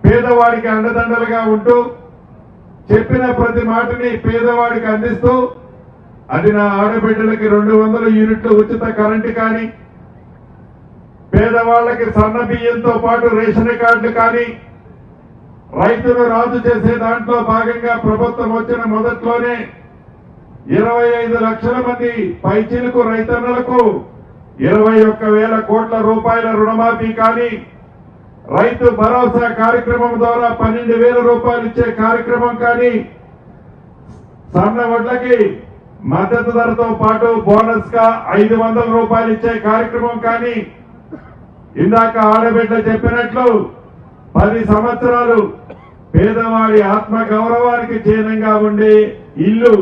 పేదవాడికి అండదండలుగా ఉంటూ చెప్పిన ప్రతి మాటని పేదవాడికి అందిస్తూ అది నా ఆడబిడ్డలకి 200 యూనిట్లు ఉచిత కరెంటు కానీ, పేదవాళ్లకి సన్న బియ్యంతో పాటు రేషన్ కార్డులు కానీ, రైతులు రాజు చేసే దాంట్లో భాగంగా ప్రభుత్వం వచ్చిన మొదట్లోనే 25 లక్షల మంది పైచిలుకు రైతన్నలకు 21,000 కోట్ల రూపాయల రుణమాఫీ కానీ, రైతు భరోసా కార్యక్రమం ద్వారా 12,000 రూపాయలు ఇచ్చే కార్యక్రమం కానీ, సన్న వడ్లకి మద్దతు ధరతో పాటు బోనస్ గా 500 రూపాయలు ఇచ్చే కార్యక్రమం కానీ, ఇందాక ఆడబిడ్డ చెప్పినట్లు 10 సంవత్సరాలు పేదవాడి ఆత్మ గౌరవానికి చిహ్నంగా ఉండే ఇల్లు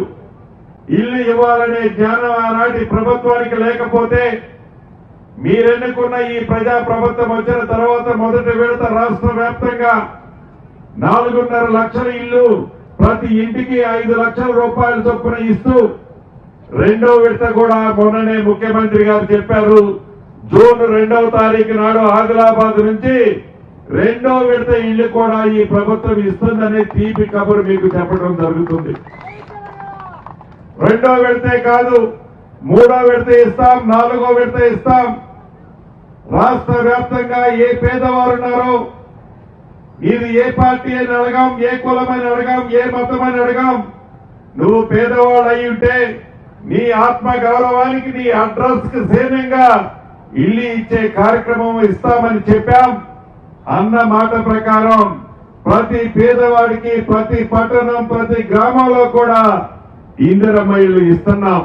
ఇవ్వాలనే జ్ఞానం ఆనాటి ప్రభుత్వానికి లేకపోతే మీరెన్నుకున్న ఈ ప్రజా ప్రభుత్వం వచ్చిన తర్వాత మొదటి విడత రాష్ట్ర వ్యాప్తంగా 4.5 లక్షల ఇల్లు ప్రతి ఇంటికి 5 లక్షల రూపాయల చొప్పున ఇస్తూ రెండో విడత కూడా మొన్ననే ముఖ్యమంత్రి గారు చెప్పారు. జూన్ 2వ తారీఖు నాడు ఆదిలాబాద్ నుంచి రెండో విడత ఇల్లు కూడా ఈ ప్రభుత్వం ఇస్తుందనే తీపి కబురు మీకు చెప్పడం జరుగుతుంది. రెండో విడతే కాదు, 3వ విడత ఇస్తాం, 4వ విడత ఇస్తాం. రాష్ట్ర వ్యాప్తంగా ఏ పేదవారున్నారో, ఇది ఏ పార్టీ అని అడగాం, ఏ కులమని అడగాం, ఏ మతమని అడగాం. నువ్వు పేదవాళ్ళు అయి ఉంటే నీ ఆత్మ గౌరవానికి నీ అడ్రస్ కు సేనంగా ఇల్లు ఇచ్చే కార్యక్రమం ఇస్తామని చెప్పాం. అన్న మాట ప్రకారం ప్రతి పేదవాడికి ప్రతి పట్టణం ప్రతి గ్రామంలో కూడా ఇందిరమ్మ ఇల్లు ఇస్తున్నాం.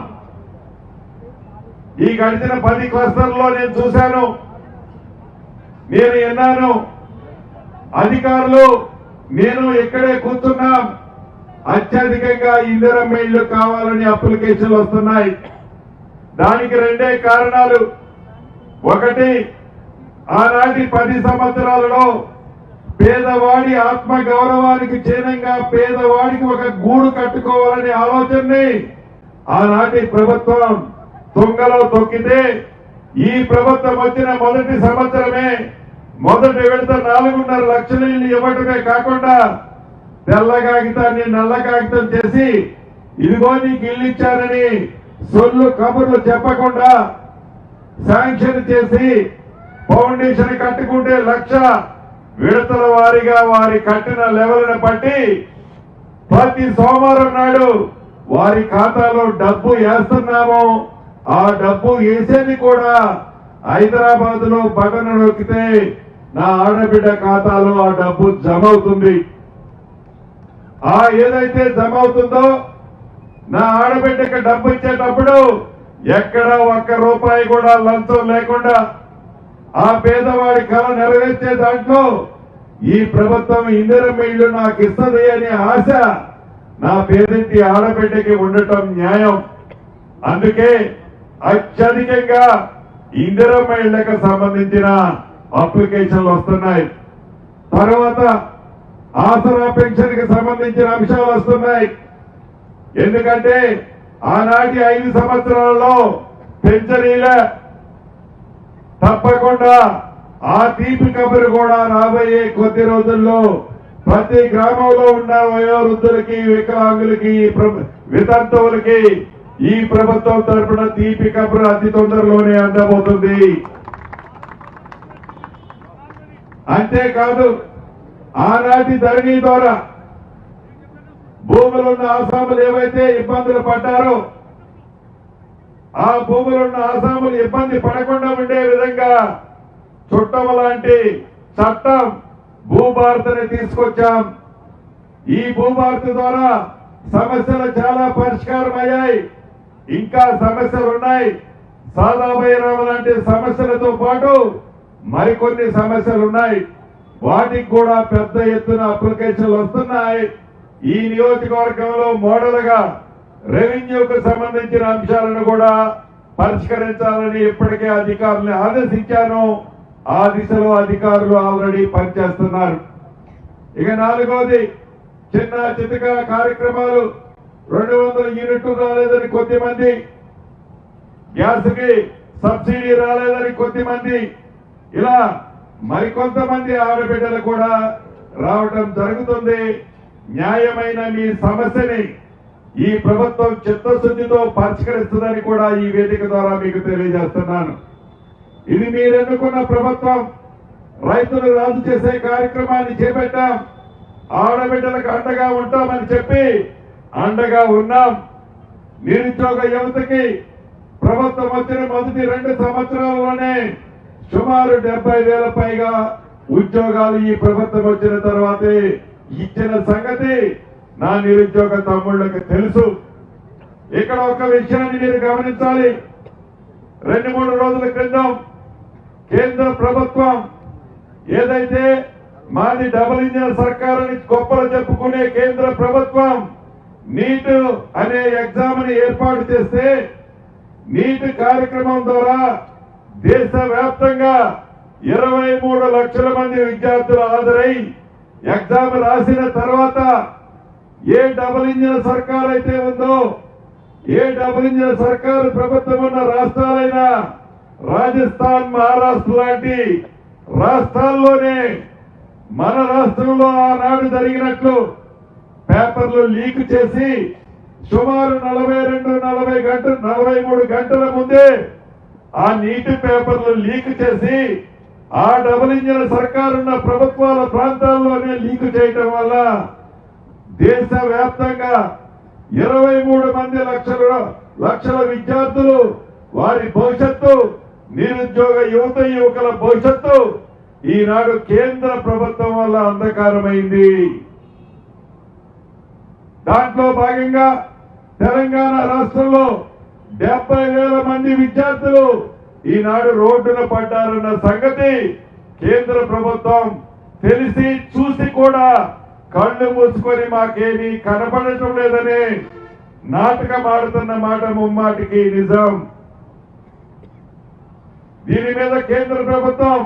ఈ గడిచిన 10 క్లస్టర్లో నేను చూశాను, నేను విన్నాను. అధికారులు నేను ఇక్కడే కూర్చున్నాం, అత్యధికంగా ఇందిరమ్మ ఇల్లు కావాలని అప్లికేషన్లు వస్తున్నాయి. దానికి 2 కారణాలు. ఒకటి, ఆనాటి 10 సంవత్సరాలలో పేదవాడి ఆత్మ గౌరవానికి చిహ్నంగా పేదవాడికి ఒక గూడు కట్టుకోవాలనే ఆలోచనని ఆనాటి ప్రభుత్వం తుంగలో తొక్కితే, ఈ ప్రభుత్వం వచ్చిన మొదటి సంవత్సరమే మొదటి విడత 4.5 లక్షల ఇల్లు ఇవ్వటమే కాకుండా తెల్ల కాగితాన్ని నల్ల కాగితం చేసి ఇదిగో నీకు ఇల్లు ఇచ్చారని సొల్లు కబుర్లు చెప్పకుండా శాంక్షన్ చేసి ఫౌండేషన్ కట్టుకుంటే 1,00,000 విడతల వారీగా వారి కట్టిన లెవెల్ని బట్టి ప్రతి సోమవారం నాడు వారి ఖాతాలో డబ్బు వేస్తున్నాము. ఆ డబ్బు వేసేది కూడా హైదరాబాద్ లో బటన్ నొక్కితే నా ఆడబిడ్డ ఖాతాలో ఆ డబ్బు జమ అవుతుంది. ఆ ఏదైతే జమ అవుతుందో నా ఆడబిడ్డకి డబ్బు ఇచ్చేటప్పుడు ఎక్కడ 1 రూపాయి కూడా లంచం లేకుండా ఆ పేదవాడి కళ నెరవేర్చే దాంట్లో ఈ ప్రభుత్వం ఇందిరమ్మ ఇల్లు నాకు ఇస్తుంది అనే ఆశ నా పేదింటి ఆడబిడ్డకి ఉండటం న్యాయం. అందుకే అత్యధికంగా ఇందిరమ్మ ఇళ్లకు సంబంధించిన అప్లికేషన్లు వస్తున్నాయి. తర్వాత ఆసరా పెన్షన్ కి సంబంధించిన అంశాలు వస్తున్నాయి. ఎందుకంటే ఆనాటి 5 సంవత్సరాలలో పెన్షనీలే తప్పకుండా ఆ తీపి కబురు కూడా రాబోయే కొద్ది రోజుల్లో ప్రతి గ్రామంలో ఉన్న వయోవృద్ధులకి, వికలాంగులకి, వితంతువులకి ఈ ప్రభుత్వం తరపున తీపి కబురు అతి తొందరలోనే అందబోతుంది. అంతేకాదు ఆనాటి ధరణి ద్వారా భూములున్న ఆసాములు ఏవైతే ఇబ్బందులు పడ్డారో ఆ భూములున్న ఆసాములు ఇబ్బంది పడకుండా ఉండే విధంగా చుట్టం లాంటి చట్టం భూభారతిని తీసుకొచ్చాం. ఈ భూభారతి ద్వారా సమస్యలు చాలా పరిష్కారం అయ్యాయి. ఇంకా సమస్యలు ఉన్నాయి. సాదాభైరావు లాంటి సమస్యలతో పాటు మరికొన్ని సమస్యలు ఉన్నాయి. వాటికి కూడా పెద్ద ఎత్తున అప్లికేషన్లు వస్తున్నాయి. ఈ నియోజకవర్గంలో మోడల్ గా రెవెన్యూకు సంబంధించిన అంశాలను కూడా పరిష్కరించాలని ఇప్పటికే అధికారులను ఆదేశించాను. ఆ దిశలో అధికారులు ఆల్రెడీ పనిచేస్తున్నారు. ఇక 4వది చిన్న చితక కార్యక్రమాలు. 200 యూనిట్లు రాలేదని కొద్దిమంది, గ్యాస్ కి సబ్సిడీ రాలేదని కొద్దిమంది, ఇలా మరికొంతమంది ఆడబిడ్డలు కూడా రావడం జరుగుతుంది. న్యాయమైన మీ సమస్యని ఈ ప్రభుత్వం చిత్తశుద్ధితో పరిష్కరిస్తుందని కూడా ఈ వేదిక ద్వారా మీకు తెలియజేస్తున్నాను. ఇది మీరు ఎన్నుకున్న ప్రభుత్వం. రైతులు రాజు చేసే కార్యక్రమాన్ని చేపట్టాం. ఆడబిడ్డలకు అండగా ఉంటామని చెప్పి అండగా ఉన్నాం. నిరుద్యోగ యువతకి ప్రభుత్వం వచ్చిన మొదటి 2 సంవత్సరాల్లోనే సుమారు 70,000 పైగా ఉద్యోగాలు ఈ ప్రభుత్వం వచ్చిన తర్వాతే ఇచ్చిన సంగతి నా నిరుద్యోగ తమ్ముళ్ళకి తెలుసు. ఇక్కడ ఒక విషయాన్ని మీరు గమనించాలి. 2-3 రోజుల క్రితం కేంద్ర ప్రభుత్వం ఏదైతే మాది డబుల్ ఇంజిన్ సర్కారుని గొప్పలు చెప్పుకునే కేంద్ర ప్రభుత్వం నీట్ అనే ఎగ్జామ్ ని ఏర్పాటు చేస్తే నీట్ కార్యక్రమం ద్వారా దేశవ్యాప్తంగా 23 లక్షల మంది విద్యార్థులు హాజరై ఎగ్జామ్ రాసిన తర్వాత ఏ డబుల్ ఇంజిన్ సర్కార్ అయితే ఉందో, ఏ డబుల్ ఇంజిన్ సర్కారు ప్రభుత్వం ఉన్న రాష్ట్రాలైన రాజస్థాన్, మహారాష్ట్ర లాంటి రాష్ట్రాల్లోనే మన రాష్ట్రంలో ఆనాడు జరిగినట్లు పేపర్లు లీక్ చేసి సుమారు 43 గంటల ముందే ఆ నీటి పేపర్లు లీక్ చేసి ఆ డబుల్ ఇంజిన్ సర్కారున్న ప్రభుత్వాల ప్రాంతాల్లోనే లీక్ చేయటం వల్ల దేశవ్యాప్తంగా 23 లక్షల విద్యార్థులు వారి భవిష్యత్తు, నిరుద్యోగ యువకుల భవిష్యత్తు ఈనాడు కేంద్ర ప్రభుత్వం వల్ల అంధకారమైంది. దాంట్లో భాగంగా తెలంగాణ రాష్ట్రంలో 70,000 మంది విద్యార్థులు ఈనాడు రోడ్డున పడ్డారన్న సంగతి కేంద్ర ప్రభుత్వం తెలిసి చూసి కూడా కళ్ళు మూసుకొని మాకేమీ కనపడటం లేదని నాటకం ఆడుతున్న మాట ముమ్మాటికి నిజం. దీని మీద కేంద్ర ప్రభుత్వం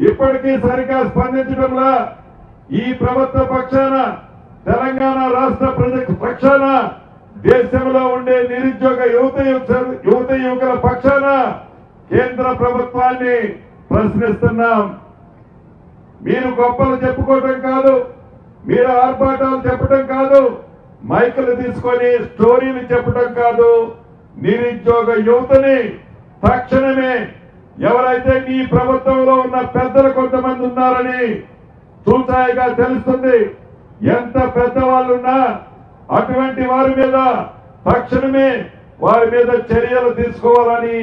ఇప్పటికీ సరిగా స్పందించడంలా ఈ ప్రభుత్వ పక్షాన, తెలంగాణ రాష్ట్ర ప్రజల పక్షాన, దేశంలో ఉండే నిరుద్యోగ యువకుల పక్షాన కేంద్ర ప్రభుత్వాన్ని ప్రశ్నిస్తున్నాం. మీరు గొప్పలు చెప్పుకోవటం కాదు, మీరు ఆర్భాటాలు చెప్పడం కాదు, మైకులు తీసుకొని స్టోరీలు చెప్పడం కాదు. నిరుద్యోగ యువతని తక్షణమే ఎవరైతే మీ ప్రభుత్వంలో ఉన్న పెద్దలు కొంతమంది ఉన్నారని చూసాయిగా తెలుస్తుంది. ఎంత పెద్దవాళ్ళున్నా అటువంటి వారి మీద తక్షణమే వారి మీద చర్యలు తీసుకోవాలని